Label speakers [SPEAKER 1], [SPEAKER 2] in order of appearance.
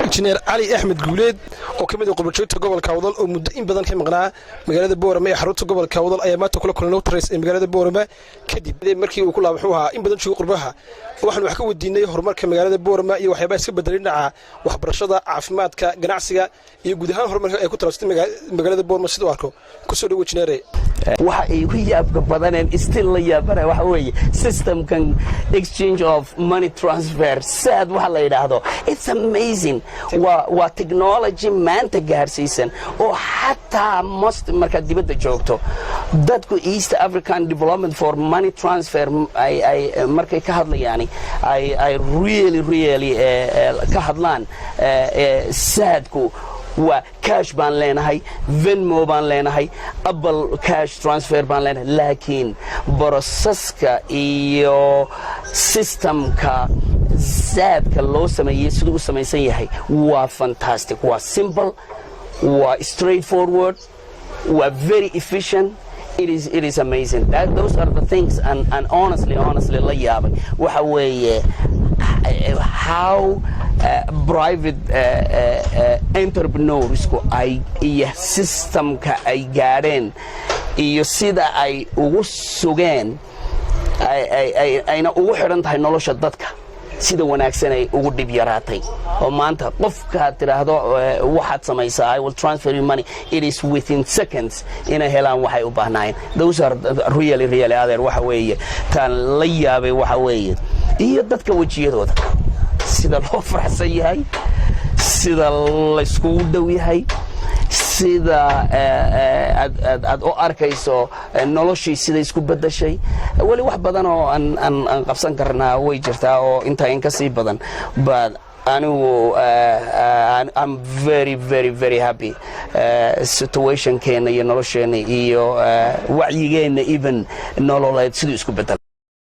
[SPEAKER 1] injineer cali axmed guuleed oo kamid ah qurbajoogta gobolka Awdal oo muddo in badan ka maqnaa magaalada Boorama ee xarunta gobolka Awdal ayaa maanta kula kulmay Trace ee magaalada Boorama kadib markii uu ku laabay wuxuu ahaa in badan joogo qurbaha waxaan wax ka wadiinay horumarka magaalada Boorama iyo waxyaabaha iska bedelay dhinaca waxbarashada caafimaadka ganacsiga iyo guud ahaan horumarka ay ku taraastay magaalada Boorama sidoo arko ku soo dhaw injineer
[SPEAKER 2] waxa ay ku yaabka badaneen still la yaabana waxa weeye system kan exchange of money transfer sad waxa la yiraahdo it's amazing wa technology maanta gaarsiisan oo hatta most marka dibadda joogto dadku East African Development for Money Transfer ay markay ka hadlayaan ay really ka hadlaan sadku wa cash baan leenahay Venmo baan leenahay Apple cash transfer baan leenahay laakiin processka iyo systemka zaadka loo sameeyay sidoo uu sameeysan yahay waa fantastic waa simple waa straightforward waa very efficient it is amazing those are the things and honestly la yaabay waxa weeye how private entrepreneurs ay iyo systemka ay gaareen iyo sida ay ugu sugeen ayna ugu xiran tahay nolosha dadka sida wanaagsan ay ugu dib yaraatay oo maanta qofka tiraahdo waxaad samaysaa I will transfer you money it is within seconds ina helaan waxay u baahnayeen those are really other waxa weeye tan la yaabay waxa weeye iyo dadka wajiyadooda sida loo farxsan yahay sida la isku dhow yahay sida aad oo arkayso noloshii sida isku bedeshay wali wax badan oo aan qabsan karnaa way jirtaa oo inta in ka sii badan but I'm very happy situation keena iyo nolosheena iyo wacyigeena even nololeed sidoo isku bedel